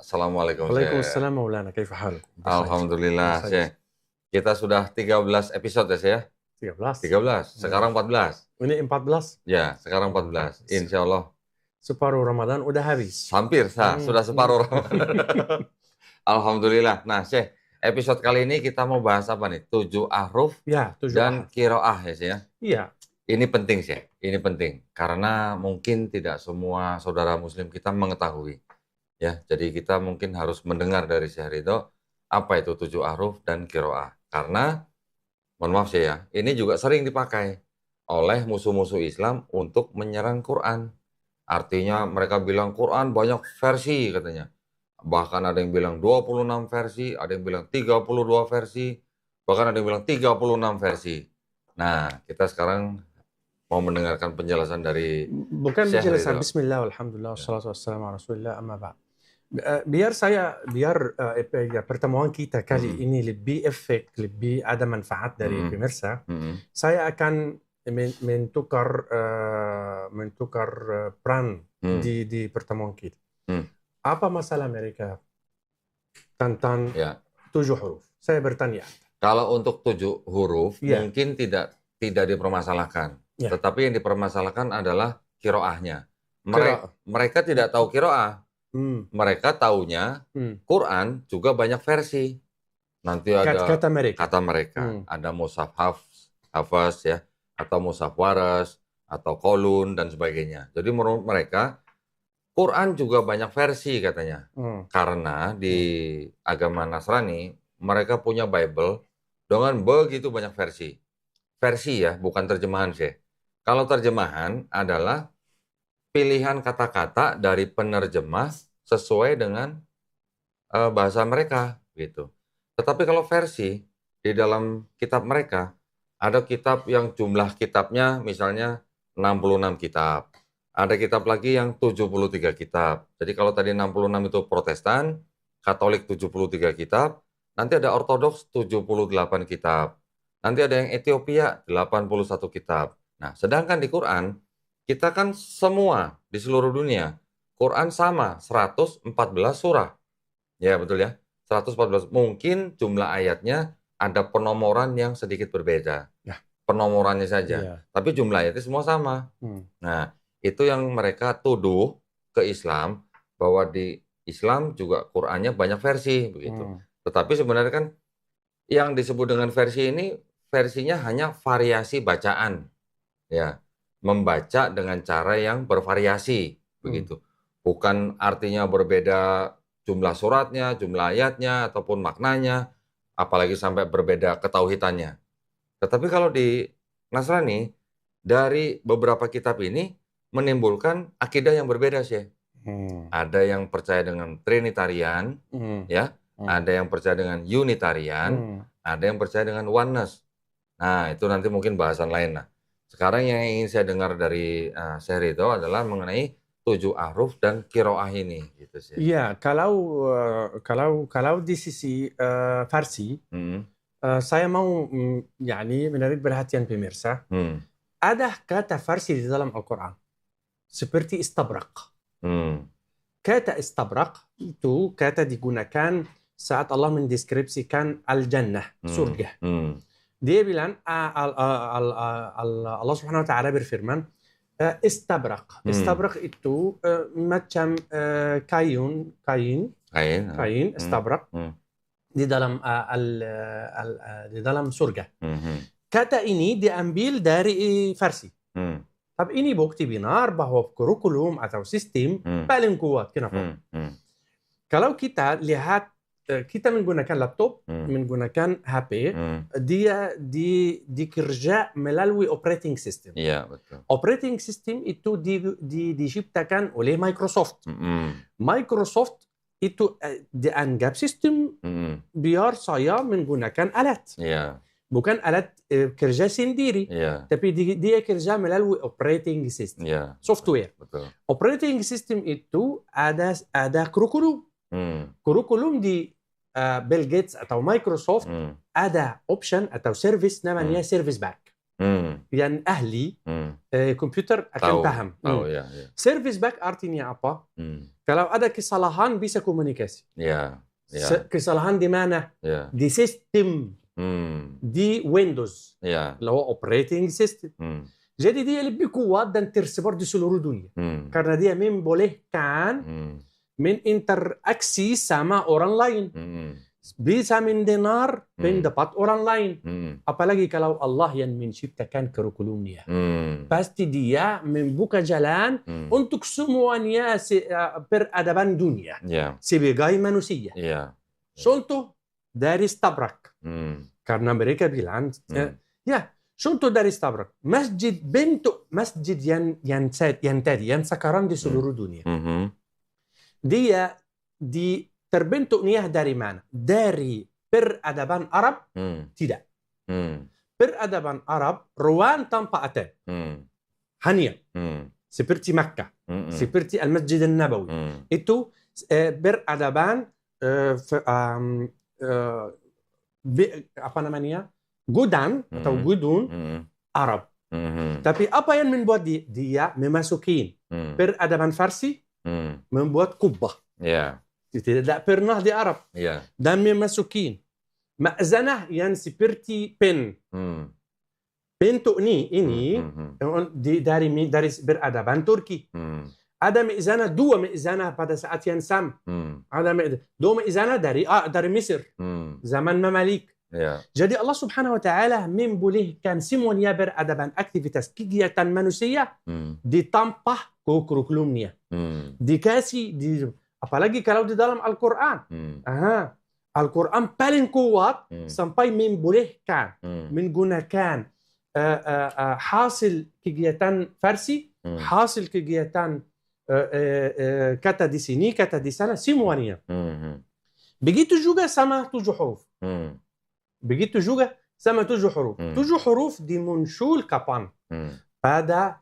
Assalamualaikum, Syekh. Waalaikumsalam Maulana, kaifa haluk? Bikhair. Alhamdulillah, Bikhair. Syekh. Kita sudah 13 episode ya, Syekh? 13. 13, sekarang 14. Ini 14. Ya, sekarang 14. Insya Allah. Separuh Ramadan udah habis. Hampir, sudah separuh Ramadan. Alhamdulillah. Nah, Syekh, episode kali ini kita mau bahas apa nih? 7 ahruf Ya, 7 dan qiraah ya, Syekh ya? Iya. Ini penting, Syekh. Ini penting. Karena mungkin tidak semua saudara muslim kita mengetahui. Ya, jadi kita mungkin harus mendengar dari Syekh Ridho apa itu 7 ahruf dan qiraah. Karena, mohon maaf Syekh ya, ini juga sering dipakai oleh musuh-musuh Islam untuk menyerang Quran. Artinya mereka bilang Quran banyak versi katanya. Bahkan ada yang bilang 26 versi, ada yang bilang 32 versi, bahkan ada yang bilang 36 versi. Nah, kita sekarang mau mendengarkan penjelasan dari Bukan Syekh penjelasan Ridho. Bismillah, Alhamdulillah, wassalatu wassalamu ala Rasulillah, amma ba'd. Biar pertemuan kita kali ini lebih efek, lebih ada manfaat dari pemirsa, saya akan mentukar peran di pertemuan kita. Apa masalah mereka tentang 7 huruf? Saya bertanya. Kalau untuk 7 huruf mungkin tidak dipermasalahkan. Ya. Tetapi yang dipermasalahkan adalah qiraahnya. Mereka tidak tahu qiraah. Mereka taunya Quran juga banyak versi. Nanti ada kata mereka. Ada mushaf hafaz ya, atau mushaf waras, atau kolun dan sebagainya. Jadi menurut mereka Quran juga banyak versi katanya. Karena di agama Nasrani mereka punya Bible dengan begitu banyak versi. Versi ya, bukan terjemahan sih. Kalau terjemahan adalah pilihan kata-kata dari penerjemah sesuai dengan bahasa mereka gitu. Tetapi kalau versi di dalam kitab mereka ada kitab yang jumlah kitabnya misalnya 66 kitab. Ada kitab lagi yang 73 kitab. Jadi kalau tadi 66 itu Protestan, Katolik 73 kitab, nanti ada Ortodoks 78 kitab. Nanti ada yang Ethiopia 81 kitab. Nah, sedangkan di Quran kita kan semua di seluruh dunia Quran sama 114 surah. Ya, betul ya. 114. Mungkin jumlah ayatnya ada penomoran yang sedikit berbeda. Ya. Penomorannya saja. Ya. Tapi jumlah ayatnya semua sama. Nah, itu yang mereka tuduh ke Islam bahwa di Islam juga Qurannya banyak versi begitu. Tetapi sebenarnya kan yang disebut dengan versi ini versinya hanya variasi bacaan. Ya, membaca dengan cara yang bervariasi begitu. Bukan artinya berbeda jumlah suratnya, jumlah ayatnya ataupun maknanya, apalagi sampai berbeda ketauhidannya. Tetapi kalau di Nasrani dari beberapa kitab ini menimbulkan akidah yang berbeda sih. Ada yang percaya dengan Trinitarian, ya, ada yang percaya dengan Unitarian, ada yang percaya dengan Oneness. Nah, itu nanti mungkin bahasan lain. Nah, sekarang yang ingin saya dengar dari Syekh Ridho adalah mengenai 7 ahruf dan qiraah ini, gitu sih. Iya, kalau di sisi Farsi, saya mau menarik perhatian pemirsa. Ada kata Farsi di dalam Al-Quran seperti istabrak. Kata istabrak itu kata digunakan saat Allah mendeskripsikan al-jannah, surga. Dia bilang Allah Subhanahu wa taala berfirman istabrak. Istabrak itu macam kain istabrak di dalam surga. Kata ini diambil dari Farsi. Tapi ini bukti benar bahwa kurikulum atau sistem paling kuat. Kenapa? Kalau kita lihat, kita menggunakan laptop, menggunakan HP, dia dikerja melalui operating system. Iya, betul. Operating system itu diciptakan oleh Microsoft. Microsoft itu dianggap sistem biar saya menggunakan alat. Iya. Bukan alat kerja sendiri, tapi dia kerja melalui operating system, software. Betul. Operating system itu ada kurikulum. Kurikulum di Bill Gates atau Microsoft ada option atau service namanya service back. yang ahli komputer akan paham. Ya. Service back artinya apa? Kalau ada kesalahan bisa komunikasi. Kesalahan di mana? Di sistem, di Windows, lalu operating system. Jadi dia lebih kuat dan tersebar di seluruh dunia. Karena dia membolehkan berinteraksi sama orang lain. Bisa mendengar pendapat orang lain. Apalagi kalau Allah yang menciptakan kurikulumnya. Pasti dia membuka jalan untuk semuanya peradaban dunia. Sebagai manusia. Contoh dari Stabrak. Karena mereka bilang, contoh dari Stabrak. Bentuk masjid yang sekarang di seluruh dunia. Dia terbentuknya dari mana? Dari peradaban Arab? Tidak. Peradaban Arab ruang tanpa atap. Hanya. Seperti Makkah. Seperti Al-Masjid Al-Nabawi. Itu peradaban apa namanya? Gudan atau gudun Arab. Tapi apa yang membuat dia memasuki peradaban Farsi? Membuat kubah. Tidak pernah di Arab. Dan memasuki ma'zanah yang seperti pen. Bentuk ini dari beradaban Turki. Ada dua ma'zanah pada saat yang sama. Ada dua ma'zanah dari Mesir. Zaman Mamalik. Jadi Allah Subhanahu wa taala membolehkan semuanya beradaban aktivitas kegiatan manusia ditambah kurikulumnya. Dikasih apalagi kalau di dalam Al-Quran. Al-Quran paling kuat sampai membolehkan menggunakan hasil kegiatan Farsi, hasil kegiatan kata di sini, kata di sana, semuanya. Begitu juga sama 7 huruf. Begitu juga sama 7 huruf. 7 huruf dimuncul kapan? Pada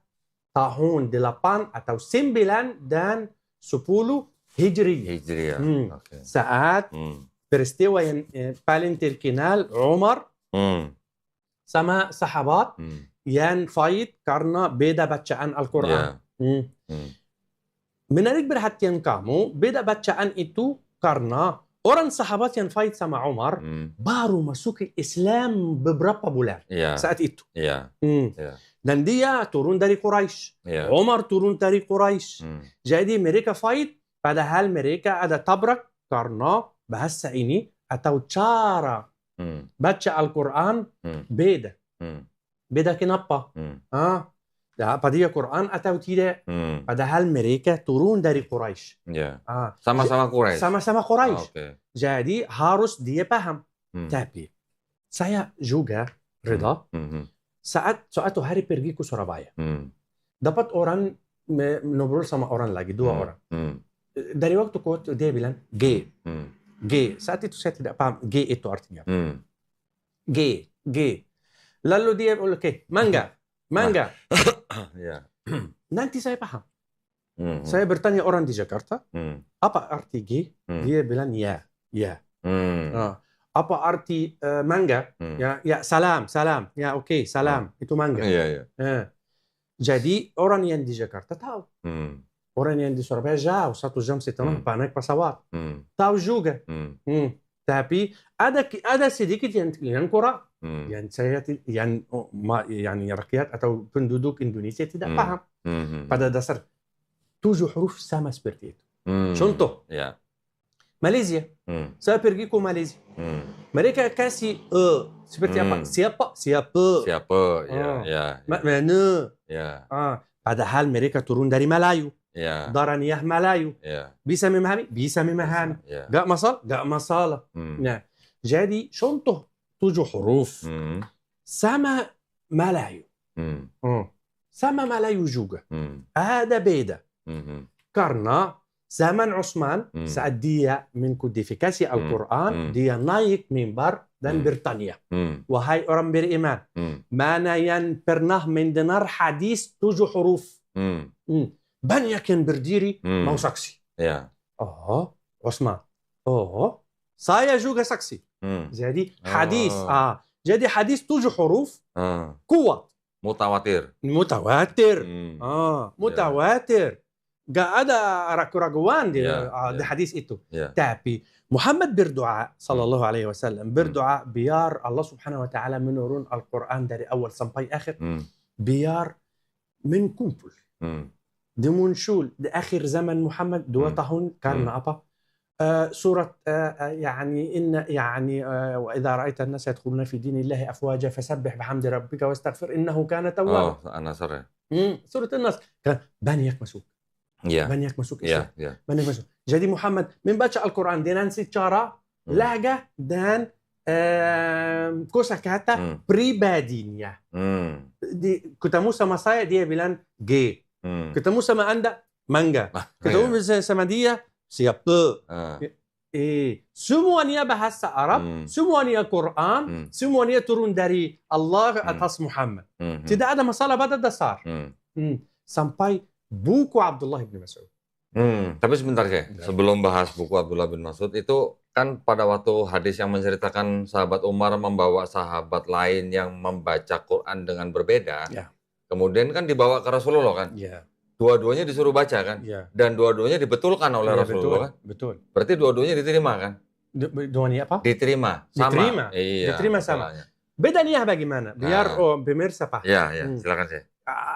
tahun 8 atau 9 dan 10 Hijriyah. Saat peristiwa yang paling terkenal Umar sama sahabat yang fight karena beda bacaan Al-Quran. Menarik perhatian kamu, beda bacaan itu karena orang sahabat yang fight sama Umar baru masuk ke Islam beberapa bulan saat itu. Dan dia turun dari Quraisy. Umar turun dari Quraisy. Jadi mereka fight padahal mereka ada tabrak karena bahasa ini atau cara baca Al-Quran beda. Beda kenapa? Apa dia Quran atau tidak? Padahal mereka turun dari Quraisy. Sama-sama Quraisy. Sama-sama Quraisy. Jadi harus dia paham. Tapi saya juga Rida saat suatu hari pergi ke Surabaya. Dapat orang ngobrol sama orang lagi, 2 orang. Dari waktu kuat dia bilang G. Saat itu saya tidak paham G itu artinya. G. Lalu dia bilang mangga. Nanti saya paham. Saya bertanya orang di Jakarta, apa arti G? Dia bilang ya. Apa arti mangga? Ya salam. Ya oke, salam. Itu mangga. Jadi orang yang di Jakarta tahu. Orang yang di Surabaya jauh 1 jam setengah naik pesawat. Tahu juga. Tapi ada sedikit yang kurang. Yang rakyat atau penduduk Indonesia tidak paham. Pada dasar 7 huruf sama seperti itu. Contoh. Malaysia. Saya pergi ke Malaysia. Mereka kasih seperti apa? Siapa. Mana? Padahal mereka turun dari Melayu. Daraniyah Melayu. Bisa memahami? Bisa memahami. Gak masalah? Nah, jadi contoh 7 huruf sama Melayu. Sama Melayu juga. Ada beda. Karena zaman Utsman saat dia mengkodifikasi Al-Quran, dia naik mimbar dan bertanya, wahai orang beriman, mana yang pernah mendengar hadis 7 huruf? Banyak yang berdiri mau saksi. Utsman. Saya juga saksi. Jadi hadis. Jadi hadis 7 huruf kuat. Mutawatir. Mutawatir. Ya. Mutawatir. Gak ada ragu-raguan di hadis itu. Tapi Muhammad berdoa sallallahu alaihi wasallam berdoa biar Allah Subhanahu wa taala menurun Al-Quran dari awal sampai akhir. Biar menkumpul. Dia muncul di akhir zaman Muhammad 2 tahun karena apa? سورة يعني وإذا رأيت الناس يدخلون في دين الله أفواجا فسبح بحمد ربك واستغفر إنه كان توابا. النصر. سورة النصر كان banyak masuk. Banyak masuk Islam. Banyak masuk. Jadi Muhammad membaca Al-Quran dengan secara laga dan kosakata pribadinya. Ketemu sama saya dia bilang G. Ketemu sama Anda mangga. Ketemu sama dia siapa? Semuanya bahasa Arab, semuanya Quran, semuanya turun dari Allah atas Muhammad. Tidak ada masalah pada dasar. Sampai buku Abdullah bin Mas'ud. Tapi sebentar ya, sebelum bahas buku Abdullah bin Mas'ud itu kan pada waktu hadis yang menceritakan sahabat Umar membawa sahabat lain yang membaca Quran dengan berbeda, kemudian kan dibawa ke Rasulullah kan? Dua-duanya disuruh baca kan? Dan dua-duanya dibetulkan oleh Rasulullah kan? Betul. Berarti dua-duanya diterima kan? Dua-duanya apa? Diterima. Sama. Diterima. Iya. Diterima sama. Bedanya bagaimana? Biar pemirsa paham. Iya, silakan saya.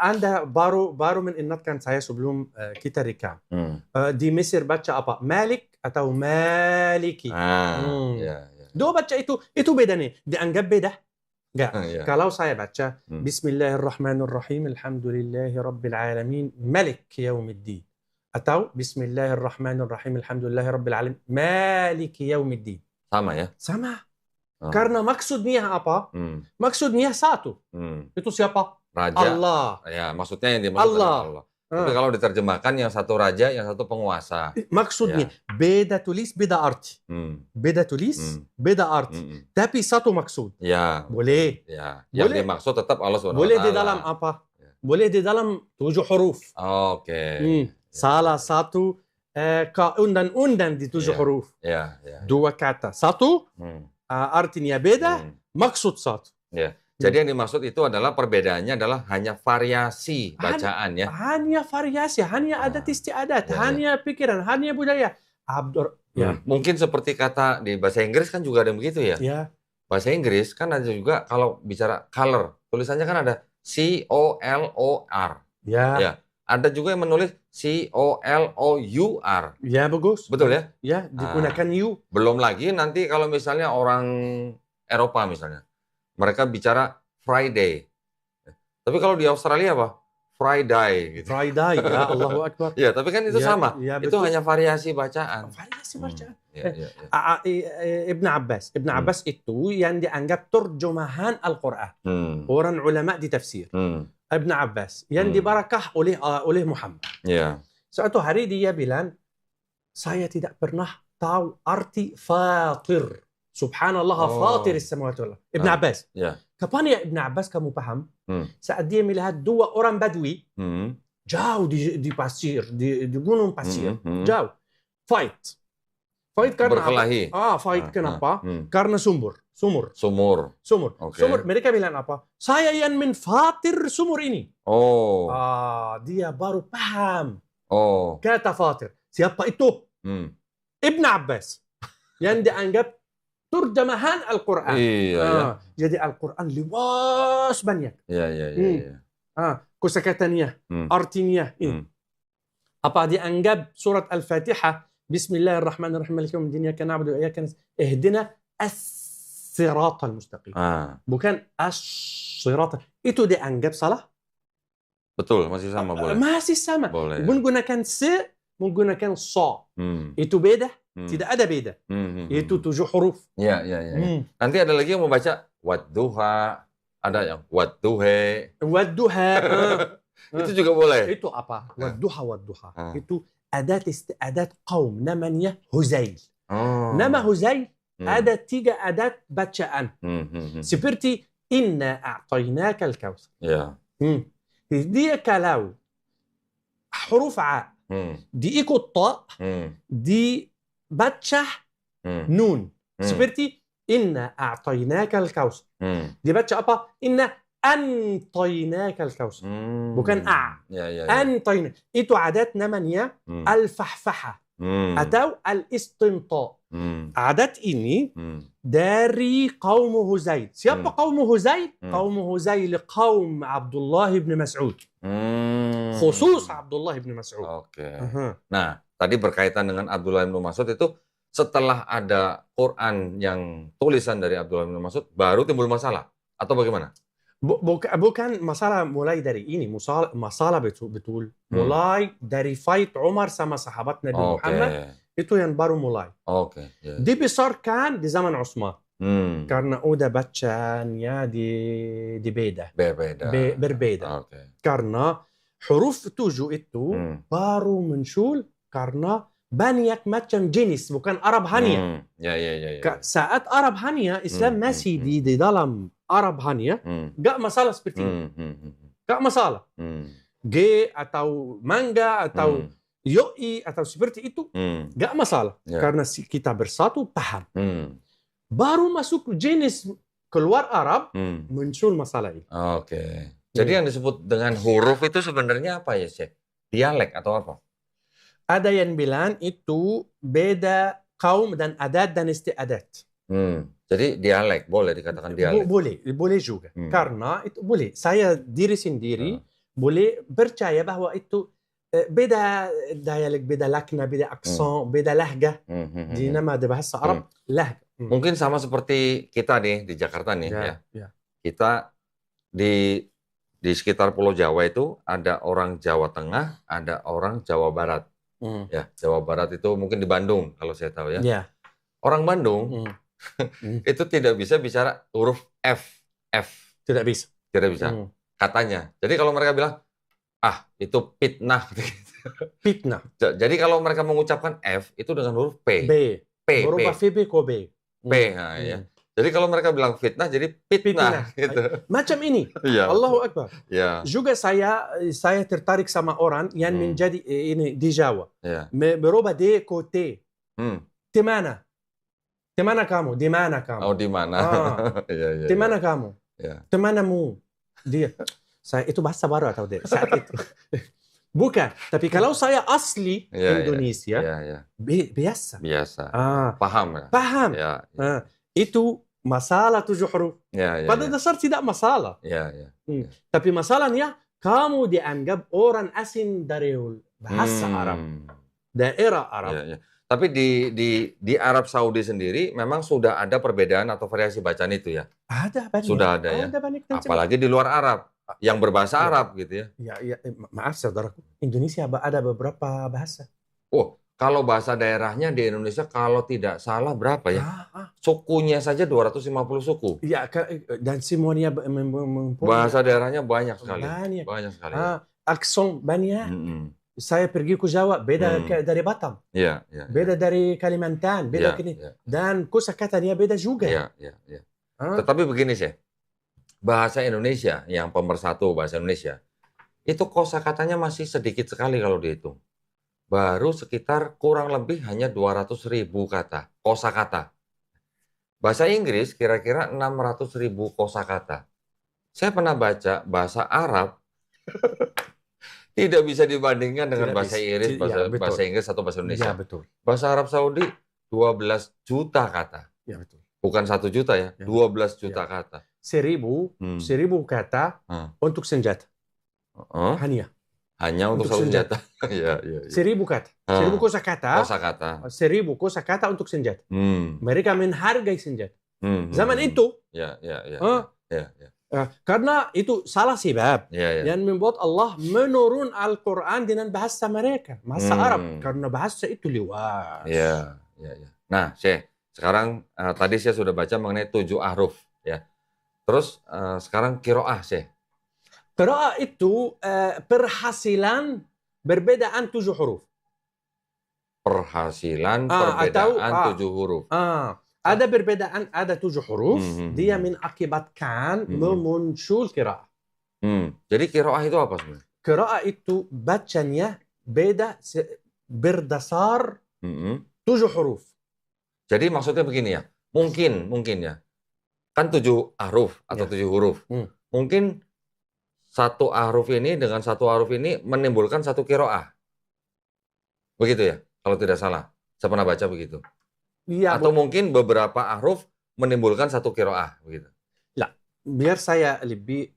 Anda baru mengingatkan saya sebelum kita rekam. Di Mesir baca apa? Malik atau Maliki? Dua baca itu bedanya. Dianggap beda? Enggak. Kalau saya baca Bismillahirrahmanirrahim Alhamdulillahi Rabbil Alamin Malik Yawmiddin atau Bismillahirrahmanirrahim Alhamdulillahi Rabbil Alamin Maliki Yawmiddin. Sama ya? Sama. Karena maksudnya apa? Maksudnya satu. Itu siapa? Raja. Allah. Ya, maksudnya yang dimaksud Allah. Tapi kalau diterjemahkan yang satu raja, yang satu penguasa. Maksudnya beda tulis, beda arti. Beda tulis, beda arti. Tapi satu maksud. Ya. Boleh. Ya. Yang dimaksud tetap Allah SWT. Boleh di dalam apa? Boleh di dalam 7 huruf. Oke. Salah satu undang-undang di 7 huruf. Dua kata. Satu, artinya beda, maksud satu. Jadi yang dimaksud itu adalah perbedaannya adalah hanya variasi bacaan ya. Hanya variasi, hanya adat istiadat, hanya pikiran, hanya budaya. Mungkin seperti kata di bahasa Inggris kan juga ada begitu ya. Bahasa Inggris kan ada juga kalau bicara color, tulisannya kan ada C-O-L-O-R. Ya. Ada juga yang menulis C-O-L-O-U-R. Ya, bagus. Betul ya? Ya, digunakan U. Belum lagi nanti kalau misalnya orang Eropa misalnya. Mereka bicara Friday. Tapi kalau di Australia apa? Friday. Gitu. Friday, ya Allahu Akbar. Ya, tapi kan itu sama. Ya, itu hanya variasi bacaan. Variasi bacaan. Ibn Abbas itu yang dianggap terjemahan Al-Quran. Orang ulama di tafsir. Ibn Abbas yang dibarakah oleh Muhammad. Suatu hari dia bilang, saya tidak pernah tahu arti fatir. Subhanallah, fatir as-samawati wal ardh. Ibn Abbas. Kapan ya Ibn Abbas kamu paham? Saat dia melihat 2 orang Badui jauh di pasir, di gunung pasir, jauh. Fight karena berkelahi. Fight kenapa? Karena sumur. Okay. Sumur. Mereka bilang apa? Saya yang menfatir sumur ini. Dia baru paham. Kata fatir. Siapa itu? Ibn Abbas. Yang dianggap terjemahan Al-Quran. Jadi Al-Quran luas banyak. Kosakatanya, artinya ini. Apa dianggap surat Al-Fatihah Bismillahirrahmanirrahim Maliki yaumiddin iyyaka na'budu wa iyyaka nasta'in ihdina as-siratal mustaqim. Bukan as-sirat. Itu dianggap salah? Betul, masih sama boleh. Masih sama. Boleh. Menggunakan se, menggunakan so. Itu beda? Tidak ada beda. Itu 7 huruf. Iya. Nanti ada lagi yang membaca wadduha, ada yang wadduhe. Itu juga boleh. Itu apa? Wadduha. Itu adat kaum namanya Huzail. Nama Huzail ada 3 adat bacaan. Seperti inna a'tainaka al-kautsar. Dia kalau huruf A diikut ta, dibaca nun. Seperti inna a'tainaka al-kautsar. Dibaca apa? Inna Antainakal kausar. Bukan a. Ya. Antaina. Itu adat namanya al-fahfahah atau al-istinta. Adat ini dari kaum Huzail. Siapa kaum Huzail? Kaum Huzail kaum Abdullah bin Mas'ud. Khusus Abdullah bin Mas'ud. Oke. Nah, tadi berkaitan dengan Abdullah bin Mas'ud itu setelah ada Quran yang tulisan dari Abdullah bin Mas'ud baru timbul masalah atau bagaimana? Bukan masalah mulai dari ini, masalah betul mulai dari fight Umar sama sahabat Nabi Muhammad, itu yang baru mulai. Dibesarkan di zaman Utsman. Karena udah bacanya berbeda. Karena huruf 7 itu baru muncul karena banyak macam jenis, bukan Arab Hania. Saat Arab Hania, Islam masih di dalam Arab Hania, gak masalah seperti ini. Gak masalah. G atau mangga atau yoi atau seperti itu, gak masalah. Karena kita bersatu paham. Baru masuk jenis keluar Arab, muncul masalah ini. Jadi yang disebut dengan huruf itu sebenarnya apa ya, Syekh? Dialek atau apa? Ada yang bilang itu beda kaum dan adat dan istiadat. Jadi dialek, boleh dikatakan dialek? Boleh juga. Karena itu boleh. Saya diri sendiri boleh percaya bahwa itu beda dialek, beda lakna, beda aksen, beda lahga. Di nama bahasa Arab, lahga. Mungkin sama seperti kita nih di Jakarta nih ya. Kita di sekitar Pulau Jawa itu ada orang Jawa Tengah, ada orang Jawa Barat. Ya, Jawa Barat itu mungkin di Bandung kalau saya tahu ya. Orang Bandung itu tidak bisa bicara huruf F. Tidak bisa. Tidak bisa. Katanya. Jadi kalau mereka bilang, itu fitnah. Fitnah. Jadi kalau mereka mengucapkan F itu dengan huruf P. Berubah VB ke B. Nah, ya. Jadi kalau mereka bilang fitnah, jadi fitnah. Gitu. Macam ini. Allahu Akbar. Juga saya tertarik sama orang yang menjadi ini di Jawa. Berubah D ke T. Di mana? Di mana kamu? Di mana kamu? Oh, di mana? Di mana kamu? Di manamu? Dia. Saya itu bahasa baru atau dia? Saat itu. Bukan. Tapi kalau saya asli Indonesia, biasa. Paham ya? Paham. Itu masalah 7 huruf. Pada dasar tidak masalah. Tapi masalahnya kamu dianggap orang asing dari bahasa Arab, daerah Arab. Tapi di Arab Saudi sendiri memang sudah ada perbedaan atau variasi bacaan itu ya? Ada banyak. Sudah ada ya. Apalagi di luar Arab yang berbahasa Arab gitu ya. Maaf saudaraku, Indonesia ada beberapa bahasa. Kalau bahasa daerahnya di Indonesia kalau tidak salah berapa ya? Sukunya saja 250 suku. Dan semuanya bahasa daerahnya banyak sekali. Banyak sekali. Aksen banyak. Saya pergi ke Jawa, beda dari Batam. Beda dari Kalimantan, beda gini. Dan kosakatanya beda juga. Tetapi begini sih. Bahasa Indonesia yang pemersatu bahasa Indonesia itu kosakatanya masih sedikit sekali kalau dihitung. Baru sekitar kurang lebih hanya 200.000 kata, kosakata. Bahasa Inggris kira-kira 600.000 kosakata. Saya pernah baca bahasa Arab tidak bisa dibandingkan dengan bahasa Inggris, bahasa Inggris atau bahasa Indonesia. Bahasa Arab Saudi 12 juta kata. Bukan 1 juta ya, 12 juta kata. 1.000 kata untuk senjata. Hanya untuk senjata. 1.000 kata. 1.000 kosakata. 1.000 kosakata untuk senjata. Mereka menghargai senjata. Zaman itu. Karena itu salah sebab yang membuat Allah menurun Al-Quran dengan bahasa mereka, bahasa Arab. Karena bahasa itu luas. Nah, Syekh, sekarang tadi saya sudah baca mengenai 7 ahruf. Ya. Terus sekarang qiraah, Syekh. Qiraah itu perhasilan perbedaan 7 huruf. Perhasilan perbedaan 7 huruf. Ada perbedaan, ada 7 huruf. Dia mengakibatkan memuncul qiraah. Jadi qiraah itu apa sebenarnya? Qiraah itu bacanya beda berdasar 7 huruf. Jadi maksudnya begini ya. Mungkin ya. Kan 7 ahruf atau 7 huruf. mungkin satu huruf ini dengan satu huruf ini menimbulkan satu qiraah. Begitu ya, kalau tidak salah. Saya pernah baca begitu. Ya, atau mungkin beberapa huruf menimbulkan satu qiraah begitu. Ya, biar saya lebih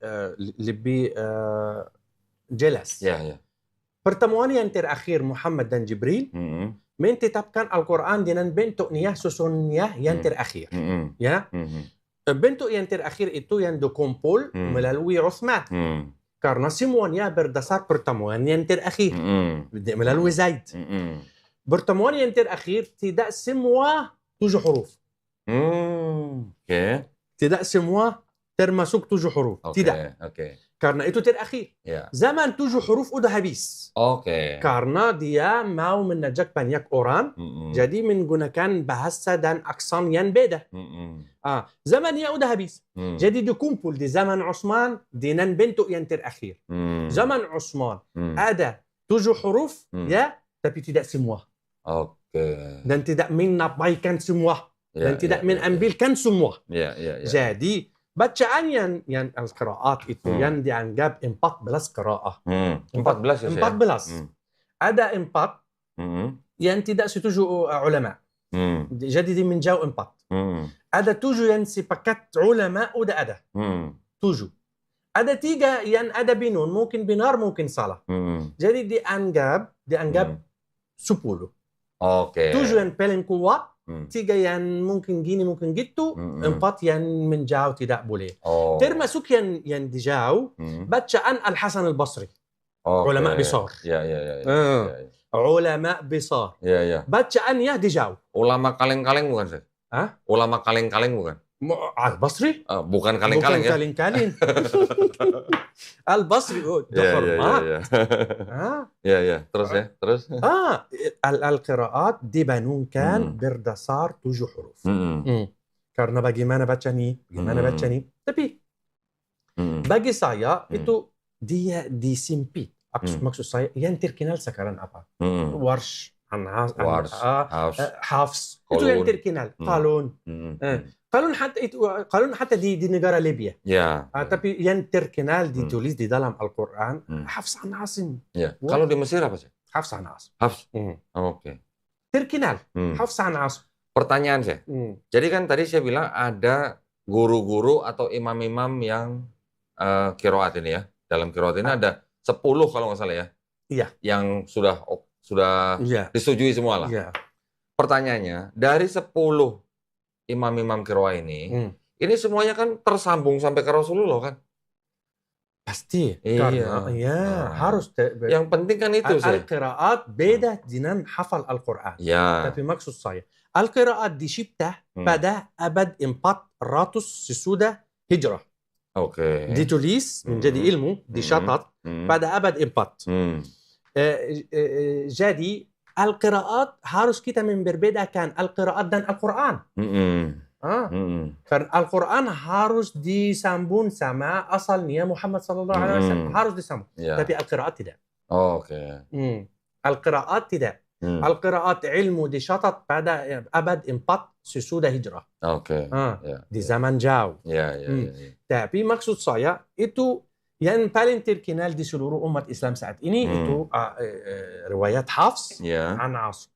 jelas. Ya. Pertemuan yang terakhir Muhammad dan Jibril menetapkan Al-Quran dengan bentuk niyah susun niyah yang terakhir. Ya. Bentuk yang terakhir itu yang dikumpul melalui Uthman. Karena semuanya berdasar pertemuan yang terakhir melalui Zaid. Pertemuan yang terakhir tidak semua 7 huruf. Tidak semua termasuk 7 huruf. Tidak. Karena itu terakhir. Zaman 7 huruf udah habis. Karena dia mau menajak banyak orang, jadi menggunakan bahasa dan aksan yang beda. Zamannya udah habis. Jadi dikumpul di zaman Utsman dengan bentuk yang terakhir. Zaman Utsman ada 7 huruf, ya, tapi tidak semua. Dan tidak menabaikan semua. Dan tidak mengambilkan semua. Jadi bacaan yang al-qiraat itu yang dianggap 14 qiraah. 14 ya? 14. Ada 4 yang tidak setuju ulama. Jadi menjauh 4. Ada 7 yang sepakat ulama udah ada. 7. Ada 3 yang ada binun, mungkin benar, mungkin salah. Jadi dianggap 10. 7 yang paling kuat, 3 yang mungkin gini, mungkin gitu, 4 yang menjauh tidak boleh. Termasuk yang dijauh, bacaan Al-Hasan Al-Basri. Ulama besar. Ulama besar. Bacaannya dijauh. Ulama kaleng-kaleng bukan, Sir? Ulama kaleng-kaleng bukan? Al-Basri? Bukan kaleng-kaleng ya? Bukan kaleng-kaleng. Al-Basri, terhormat. Terus? Al-qiraat dibangunkan berdasar 7 huruf. Karena bagaimana baca ni? Tapi bagi saya itu dia disempit. Maksud saya yang terkenal sekarang apa? Warsh, Hafs. Itu yang terkenal. Qalun. Qalun hatta di negara Libya. Tapi yang terkenal ditulis di dalam Al-Quran Hafs an Asim. Kalau di Mesir apa sih? Hafs an Asim. Terkenal Hafs an Asim. Pertanyaan saya. Jadi kan tadi saya bilang ada guru-guru atau imam-imam yang qiraat ini ya. Dalam qiraat ini ada 10 kalau nggak salah ya. Iya. Yang sudah disetujui semua lah. Pertanyaannya, dari 10 imam-imam qiraat ini semuanya kan tersambung sampai ke Rasulullah kan? Pasti. Karena harus. Yang penting kan itu. Al-qiraat beda dengan hafal Al-Quran. Tapi maksud saya, Al-qiraat dicipta pada abad 400 sesudah hijrah. Ditulis menjadi ilmu, dicatat pada abad 4. Jadi Al-qiraat harus kita membedakan Al-qiraat dan Al-Quran. Karena Al-Quran harus disambung sama asalnya Muhammad sallallahu alaihi wasallam, harus disambung. Tapi Al-qiraat tidak. Al-qiraat tidak. Al-qiraat ilmu dicatat pada abad 4 sesudah hijrah. Di zaman jauh. Tapi maksud saya itu yang paling terkenal di seluruh umat Islam saat ini itu riwayat Hafs an Asim.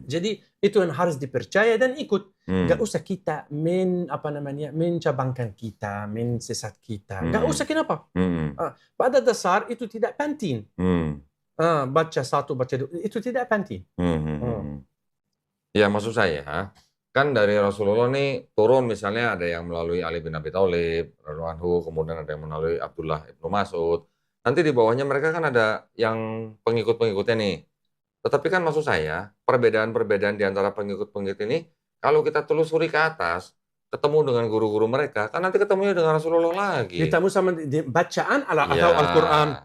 Jadi itu yang harus dipercaya dan ikut. Gak usah kita mencabangkan kita, mensesat kita. Gak usah, kenapa? Pada dasar itu tidak penting. Baca 1, baca 2, itu tidak penting. Ya maksud saya, kan dari Rasulullah nih turun misalnya ada yang melalui Ali bin Abi Thalib, radhiyallahu anhu, kemudian ada yang melalui Abdullah ibnu Mas'ud. Nanti di bawahnya mereka kan ada yang pengikut-pengikutnya nih. Tetapi kan maksud saya, perbedaan-perbedaan di antara pengikut-pengikut ini, kalau kita telusuri ke atas, ketemu dengan guru-guru mereka, kan nanti ketemunya dengan Rasulullah lagi. Ketemu sama bacaan atau Al-Quran.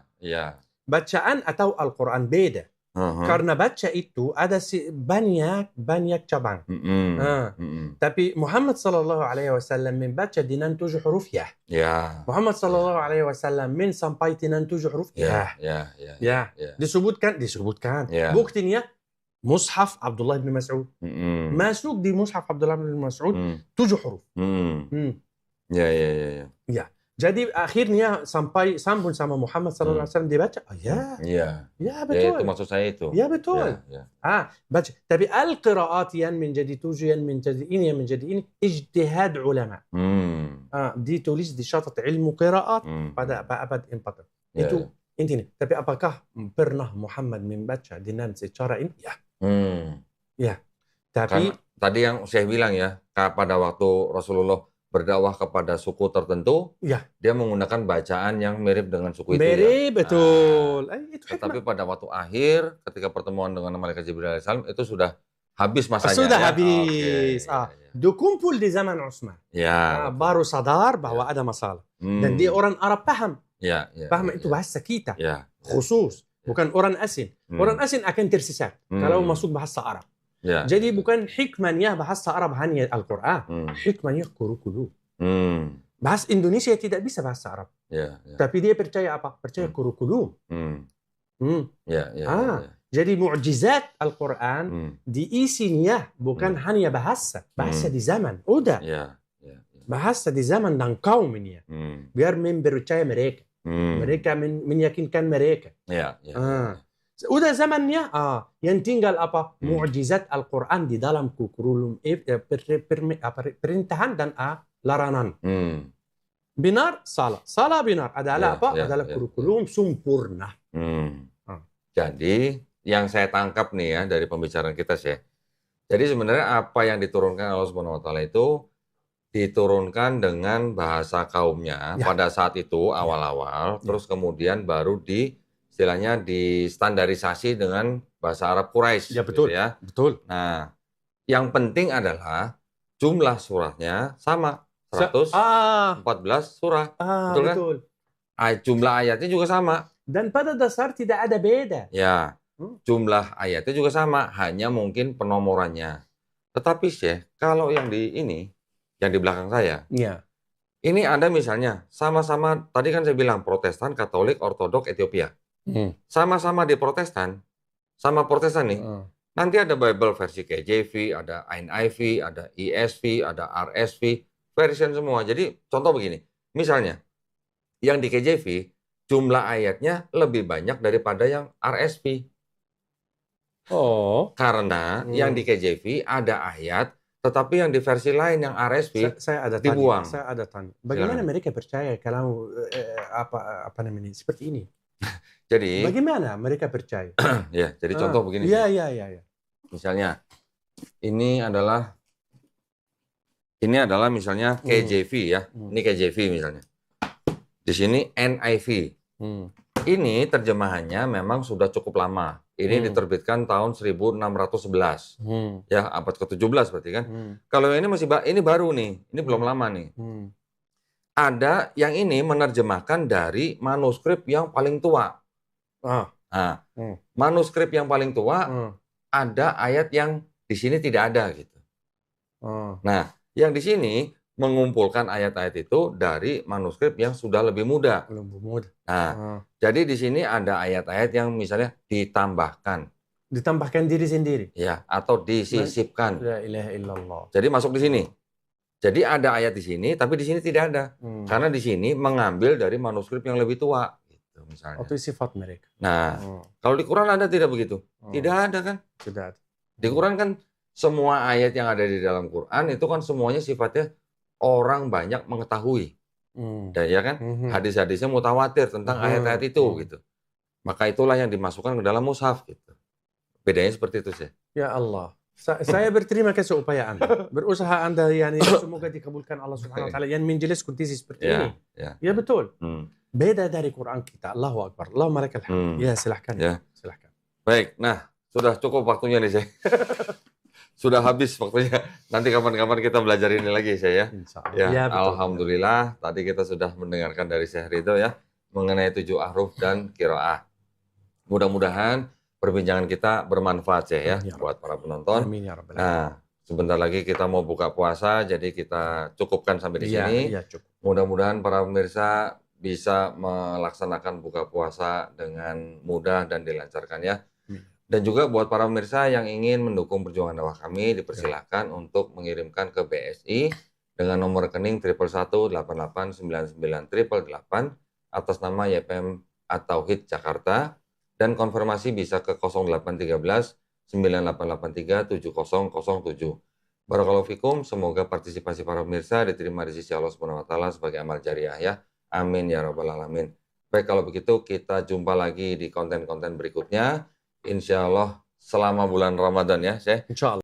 Bacaan atau Al-Quran beda. Karena baca itu ada banyak cabang. Tapi Muhammad sallallahu alaihi wasallam membaca dengan 7 huruf ya. Muhammad sallallahu alaihi wasallam sampai dengan 7 huruf ya. Disebutkan. Buktinya Mushaf Abdullah bin Mas'ud. Masuk di Mushaf Abdullah bin Mas'ud 7 huruf. Jadi akhirnya sampai sambung sama Muhammad SAW dibaca. Oh ya, ya betul. Ya, itu maksud saya itu. Ya betul. Baca. Tapi al-qiraat yang menjadi 7, yang menjadi ini, yang menjadi ini, ijtihad ulama. Ditulis di syarat ilmu qiraat pada abad 4. Itu intinya. Tapi apakah pernah Muhammad membaca dengan secara ini? Ya. Ya. Tapi kan, tadi yang saya bilang ya, pada waktu Rasulullah berdakwah kepada suku tertentu, dia menggunakan bacaan yang mirip dengan suku itu. Mirip, betul. Tetapi pada waktu akhir, ketika pertemuan dengan Malaikat Jibril alaihissalam, itu sudah habis masanya. Sudah habis. Dikumpul di zaman Utsman. Baru sadar bahwa ada masalah. Dan dia orang Arab paham. Paham itu bahasa kita. Khusus. Bukan orang asing. Orang asing akan tersesat kalau masuk bahasa Arab. Jadi bukan hikmahnya bahasa Arab hanya Al-Quran. Hikmahnya kurikulum. Bahasa Indonesia tidak bisa bahasa Arab. Tapi dia percaya apa? Percaya kurikulum. Jadi mukjizat Al-Quran diisinya bukan hanya bahasa. Bahasa di zaman. Udah. Bahasa di zaman dan kaum ini. Biar mempercaya mereka. Mereka meyakinkan mereka. Udah zamannya yang tinggal apa? Mukjizat Al-Quran di dalam kurikulum perintahan dan larangan. Benar, salah. Salah, benar. Adalah apa? Adalah kurikulum sempurna. Jadi yang saya tangkap nih ya dari pembicaraan kita sih. Jadi sebenarnya apa yang diturunkan Allah Subhanahu Wa Taala itu diturunkan dengan bahasa kaumnya pada saat itu awal-awal, terus kemudian baru istilahnya distandarisasi dengan bahasa Arab Quraisy. Ya betul. Gitu ya. Betul. Nah, yang penting adalah jumlah surahnya sama, 114 surah. Betul kan? Betul. Jumlah ayatnya juga sama. Dan pada dasar tidak ada beda. Ya, jumlah ayatnya juga sama, hanya mungkin penomorannya. Tetapi Syekh, kalau yang di ini, yang di belakang saya, ini ada misalnya sama-sama, tadi kan saya bilang Protestan, Katolik, Ortodok, Ethiopia. Sama-sama di Protestan, sama Protestan nih. Nanti ada Bible versi KJV, ada NIV, ada ESV, ada RSV, version semua. Jadi contoh begini, misalnya yang di KJV jumlah ayatnya lebih banyak daripada yang RSV. Karena yang di KJV ada ayat, tetapi yang di versi lain yang RSV dibuang. Saya ada tanya. Bagaimana mereka percaya kalau apa namanya seperti ini? Jadi bagaimana mereka percaya? Ya, jadi contoh begini. Iya. Misalnya ini adalah misalnya KJV ya. Ini KJV misalnya. Di sini NIV. Ini terjemahannya memang sudah cukup lama. Ini diterbitkan tahun 1611. Ya, abad ke-17 berarti kan. Kalau ini ini baru nih. Ini belum lama nih. Ada yang ini menerjemahkan dari manuskrip yang paling tua. Manuskrip yang paling tua ada ayat yang di sini tidak ada gitu. Nah, yang di sini mengumpulkan ayat-ayat itu dari manuskrip yang sudah lebih muda. Nah, jadi di sini ada ayat-ayat yang misalnya ditambahkan diri sendiri. Ya, atau disisipkan. La ilaha illallah. Jadi masuk di sini. Jadi ada ayat di sini, tapi di sini tidak ada. Karena di sini mengambil dari manuskrip yang lebih tua. Misalnya. Itu sifat mereka. Nah, kalau di Quran ada tidak begitu? Tidak ada kan? Tidak ada. Di Quran kan semua ayat yang ada di dalam Quran itu kan semuanya sifatnya orang banyak mengetahui. Dan ya kan? Hadis-hadisnya mutawatir tentang ayat-ayat itu gitu. Maka itulah yang dimasukkan ke dalam mushaf gitu. Bedanya seperti itu sih. Ya Allah. Saya berterima kasih upaya Anda. Berusaha Anda yani semoga dikabulkan Allah Subhanahu wa taala yang menjelaskan kondisi seperti ini. Ya betul. Beda dari Quran kita. Allahu Akbar. Allahumma lakal hamd. Ya, silahkan. Silahkan. Baik. Nah, sudah cukup waktunya nih, saya. Sudah habis waktunya. Nanti kapan-kapan kita belajar ini lagi, saya. Ya, alhamdulillah. Tadi kita sudah mendengarkan dari Syekh Ridho ya mengenai 7 ahruf dan qiraah. Mudah-mudahan perbincangan kita bermanfaat ya buat para penonton. Amin ya rabbal alamin. Nah, sebentar lagi kita mau buka puasa, jadi kita cukupkan sampai di sini. Mudah-mudahan para pemirsa bisa melaksanakan buka puasa dengan mudah dan dilancarkan ya. Dan juga buat para pemirsa yang ingin mendukung perjuangan dakwah kami, dipersilahkan untuk mengirimkan ke BSI dengan nomor rekening 111889988 atas nama YPM At-Tauhid Jakarta, dan konfirmasi bisa ke 0813 9883 7007. Barakallahu fikum, semoga partisipasi para pemirsa diterima di sisi Allah Subhanahu wa taala sebagai amal jariah ya. Amin ya rabbal alamin. Baik, kalau begitu kita jumpa lagi di konten-konten berikutnya. Insya Allah selama bulan Ramadan ya, Syekh. Insya Allah.